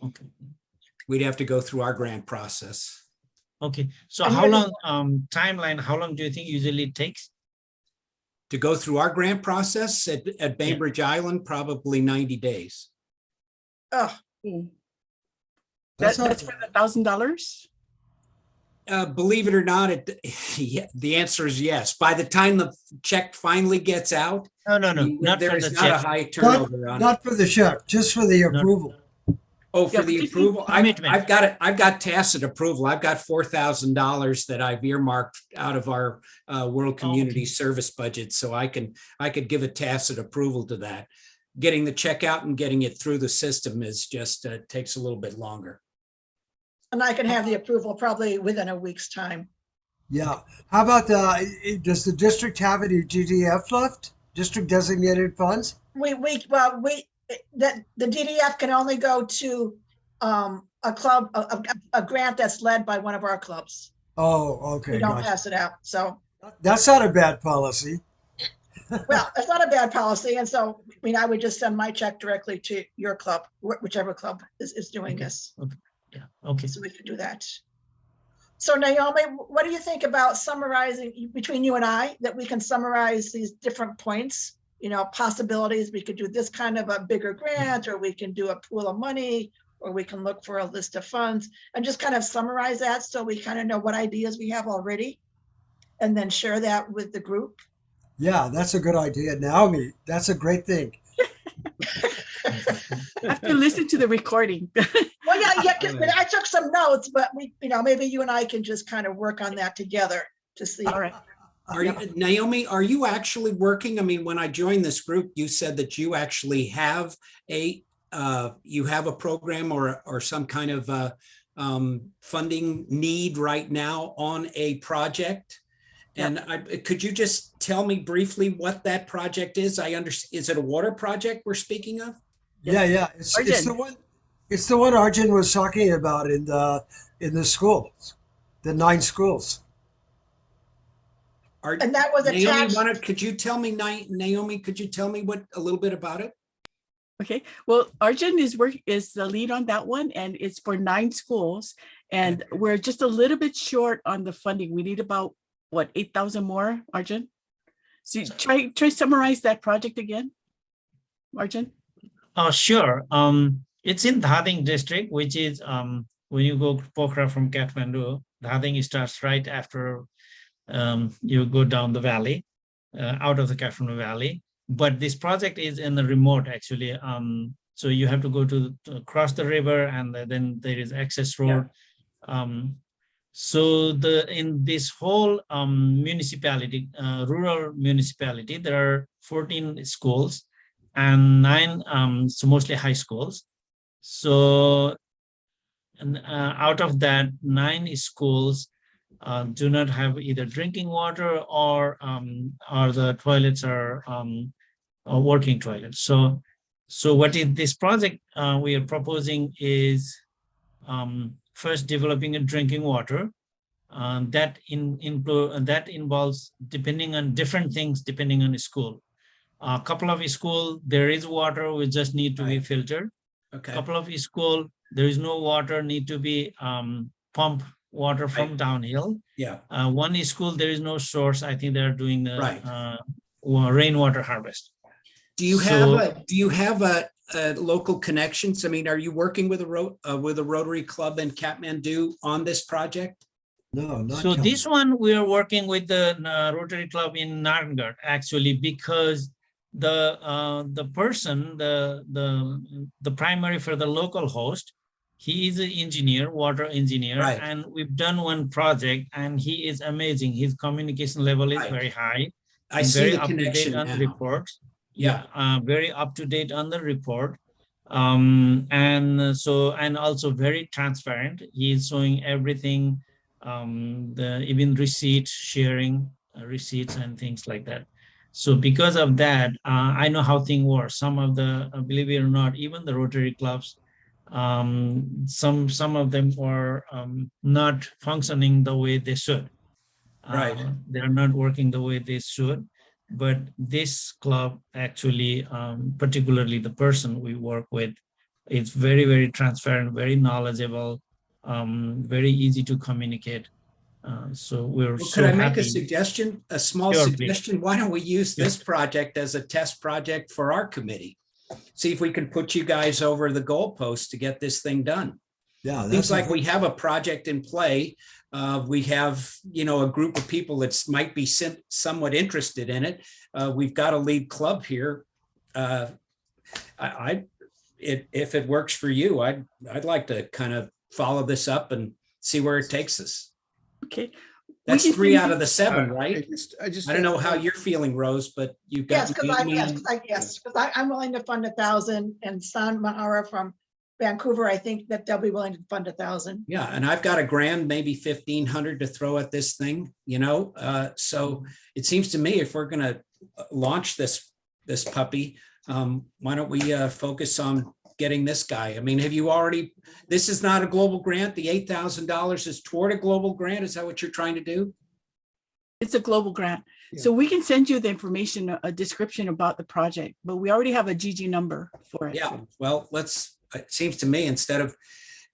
Okay. We'd have to go through our grant process. Okay. So And how you're long timeline? How long do you think usually it takes? To go through our grant process at Bainbridge Island, probably 90 days. Oh, That's That's not- for the $1,000? Believe it or not, the answer is yes. By the time the check finally gets out, No, not for there is the not a check. high turnover on it. Not for the check, just for the approval. Oh, for Yeah, the but just approval, commitment. I've got it. I've got tacit approval. I've got $4,000 that I've earmarked out of our World Community Service budget, so I could give a tacit approval to that. Getting the check out and getting it through the system is just takes a little bit longer. and I can have the approval probably within a week's time. Yeah. How about does the district have any GDF left? District designated funds? The DDF can only go to a club, a grant that's led by one of our clubs. Oh, okay. We don't Gotcha. pass it out. So, That's not a bad policy. well, it's not a bad policy. And so, I mean, I would just send my check directly to your club, whichever club is doing Okay. this. Yeah. Okay. So we could do that. So Naomi, what do you think about summarizing between you and I, that we can summarize these different points, possibilities? We could do this kind of a bigger grant, or we can do a pool of money, or we can look for a list of funds and just kind of summarize that so we kind of know what ideas we have already, and then share that with the group. Yeah, that's a good idea. Naomi, that's a great thing. I have to listen to the recording. Well, yeah, 'cause I took some notes, but maybe you and I can just kind of work on that together to see. All right. Naomi, are you actually working? I mean, when I joined this group, you said that you actually have a program or some kind of funding need right now on a project. And could you just tell me briefly what that project is? I understand. Is it a water project we're speaking of? Yeah, Yes. yeah. It's the Arjun. one. It's the one Arjun was talking about in the schools, the 9 schools. And that was Naomi, attached. could you tell me, Naomi, could you tell me a little bit about it? Okay, well, Arjun is the lead on that one, and it's for 9 schools. And we're just a little bit short on the funding. We need about, what, 8,000 more, Arjun? So try summarize that project again, Arjun. Oh, sure. It's in Dhading district, which is when you go Pokhara from Kathmandu, Dhading starts right after you go down the valley, out of the Kathmandu Valley. But this project is in the remote, actually. So you have to go to cross the river, and then there is access road. So in this whole municipality, rural municipality, there are 14 schools and 9, so mostly high schools. So out of that, 9 schools do not have either drinking water or the toilets are working toilets. So what is this project we are proposing is first developing a drinking water that involves depending on different things depending on the school. A couple of school there is water, we just need to be filtered. Okay. Couple of school there is no water, need to be pump water from downhill. Yeah. One school there is no source. I think they're doing the rainwater harvest. Do you have a local connections? I mean, are you working with a Rotary Club in Kathmandu on this project? No, not So Cal- this one we are working with the Rotary Club in Narangad, actually, because the person, the primary for the local host, he is an engineer, water engineer, and we've done one project, and he is amazing. His communication level is very high. I see very the up to date connection on the now. reports. Very up to date on the report. And also very transparent. He is showing everything, even receipts, sharing receipts and things like that. So because of that, I know how things work. Some of the, believe it or not, even the Rotary clubs, some of them are not functioning the way they should. They're not working the way they should. But this club actually, particularly the person we work with, is very, very transparent, very knowledgeable, very easy to communicate. So we're Could I make a suggestion, a small suggestion? Please. Why don't we use this project as a test project for our committee? See if we can put you guys over the goalpost to get this thing done. Yeah, seems like we have a project in play. We have, a group of people that might be somewhat interested in it. We've got a lead club here. If it works for you, I'd like to kind of follow this up and see where it takes us. Okay. That's 3 out of the 7, right? I don't know how you're feeling, Rose, but you've got. Yes, because I'm willing to fund 1,000, and San Mahara from Vancouver, I think that they'll be willing to fund 1,000. Yeah, and I've got $1,000, maybe 1,500 to throw at this thing, so it seems to me if we're going to launch this puppy, why don't we focus on getting this guy? I mean, have you already, this is not a global grant. The $8,000 is toward a global grant. Is that what you're trying to do? It's a global grant. Yeah. So we can send you the information, a description about the project, but we already have a GG number for it. Yeah, well, it seems to me, instead of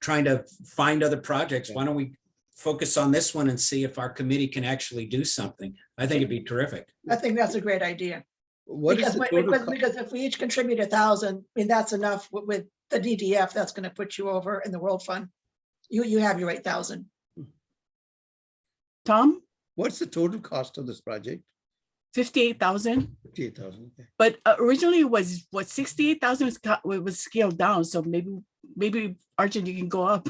trying to find other projects, why don't we focus on this one and see if our committee can actually do something? I think it'd be terrific. I think that's a great idea. Because if we each contribute 1,000, I mean, that's enough with the DDF. That's going to put you over in the World Fund. You have your 8,000. Tom? What's the total cost of this project? 58,000. 58,000. Okay. But originally it was what 68,000 was scaled down. So maybe Arjun, you can go up.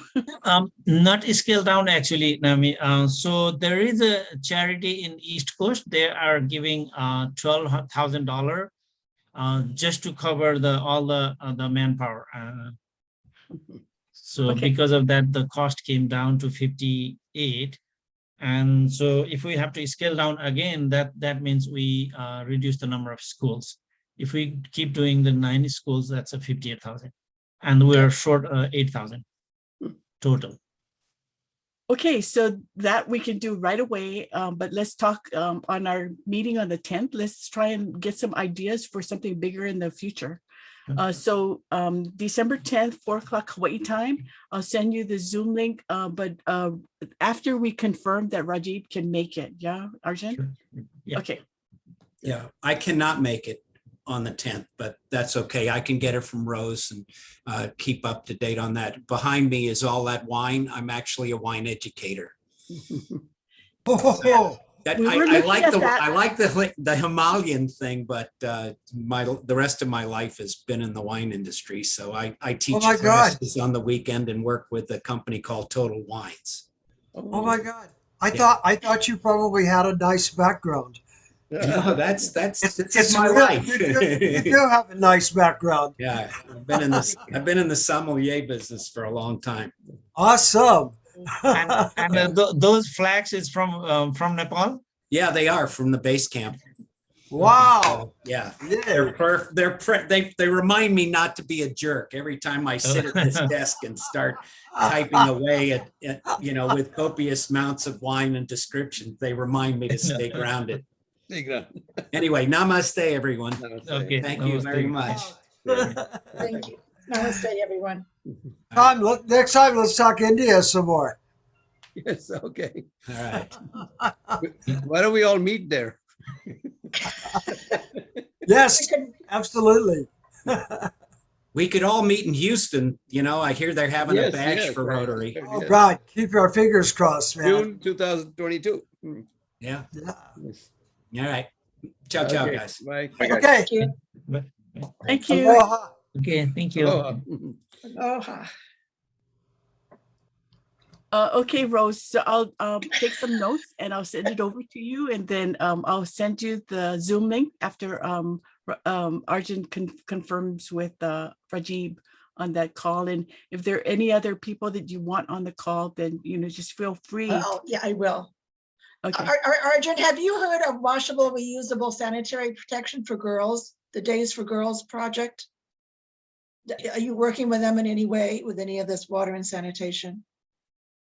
Not scaled down actually, Nami. So there is a charity in East Coast. They are giving $12,000 just to cover all the manpower. So because of that, the cost came down to 58. And so if we have to scale down again, that means we reduce the number of schools. If we keep doing the 90 schools, that's a 58,000. And we're short 8,000 total. Okay, so that we can do right away, but let's talk on our meeting on the 10th. Let's try and get some ideas for something bigger in the future. So December 10th, 4 o'clock Hawaii time, I'll send you the Zoom link, but after we confirm that Rajiv can make it, yeah, Arjun? Sure. Yeah. Okay, Yeah, I cannot make it on the 10th, but that's okay. I can get it from Rose and keep up to date on that. Behind me is all that wine. I'm actually a wine educator. Oh, That, We were I looking like at the that. I like the Himalayan thing, but the rest of my life has been in the wine industry. So I teach my God. classes on the weekend and work with a company called Total Wines. oh my God. I Yeah. thought you probably had a nice background. No, that's this is my real. life. You do have a nice background. Yeah, I've been in the sommelier business for a long time. Awesome. And those flags is from Nepal. Yeah, they are from the base camp. Wow. Yeah, Yeah. they remind me not to be a jerk every time I sit at this desk and start typing away at with copious amounts of wine and descriptions. They remind me to stay grounded. Anyway, namaste, everyone. Okay. Thank you very much. Thank you. Namaste, everyone. Next time, let's talk India some more. Yes, okay. All right. Why don't we all meet there? Yes, absolutely. We could all meet in Houston. I hear they're having a badge for Rotary. Oh God, keep our fingers crossed, man. June 2022. Yeah. Yeah. Yes. All right. Ciao, ciao, Okay, guys. bye. Okay. Thank you. thank you. Aloha. Okay, thank you. Aloha. Aloha. Okay, Rose, so I'll take some notes and I'll send it over to you, and then I'll send you the Zoom link after Arjun confirms with Rajib on that call. And if there are any other people that you want on the call, then just feel free. Oh, yeah, I will. Okay. Arjun, have you heard of washable, reusable sanitary protection for girls, the Days for Girls project? Are you working with them in any way with any of this water and sanitation?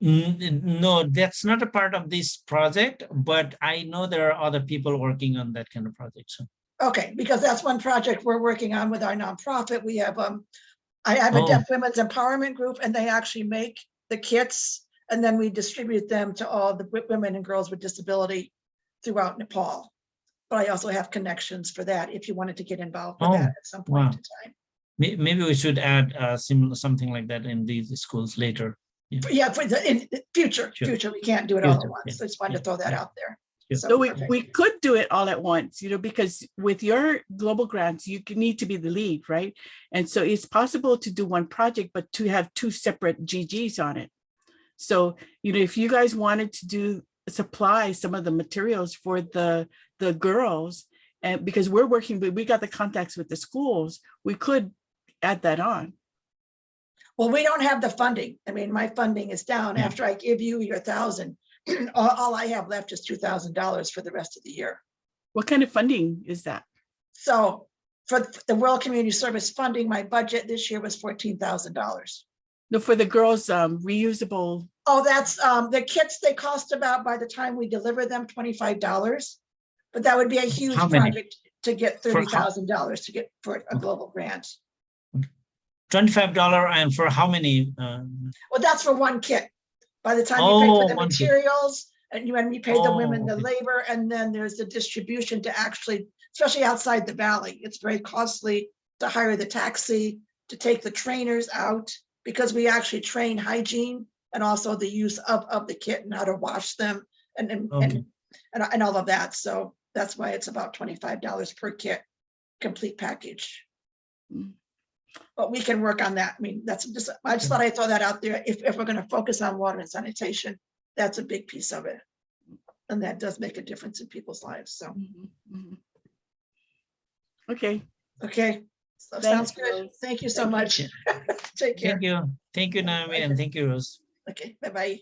No, that's not a part of this project, but I know there are other people working on that kind of project. So. Okay, because that's one project we're working on with our nonprofit. We have I have a deaf women's empowerment group, and they actually make the kits, and then we distribute them to all the women and girls with disability throughout Nepal. But I also have connections for that if you wanted to get involved with that at some point in time. Maybe we should add something like that in these schools later. Yeah, for in future, we can't do it all at once. Yeah. So I just wanted to throw that out there. So we could do it all at once, because with your global grants, you need to be the lead, right? And so it's possible to do one project, but to have two separate GGs on it. So, if you guys wanted to supply some of the materials for the girls, and because we got the contacts with the schools, we could add that on. Well, we don't have the funding. I mean, my funding is down. After I give you your 1,000, all I have left is $2,000 for the rest of the year. What kind of funding is that? So for the World Community Service funding, my budget this year was $14,000. No, for the girls, reusable. Oh, that's the kits. They cost about, by the time we deliver them, $25. But that would be a huge project to get $30,000 to get for a global grant. $25, and for how many? Well, that's for one kit. By the time you pay for the materials, and you pay the women the labor, and then there's the distribution to actually, especially outside the valley, it's very costly to hire the taxi, to take the trainers out, because we actually train hygiene and also the use of the kit and how to wash them and all of that. So that's why it's about $25 per kit, complete package. But we can work on that. I mean, I just thought I'd throw that out there. If we're going to focus on water and sanitation, that's a big piece of it. And that does make a difference in people's lives. So. Okay. Okay. So sounds good. Thank you so much. Take care. Thank you. Thank you, Naomi, and thank you, Rose. Okay. Bye-bye.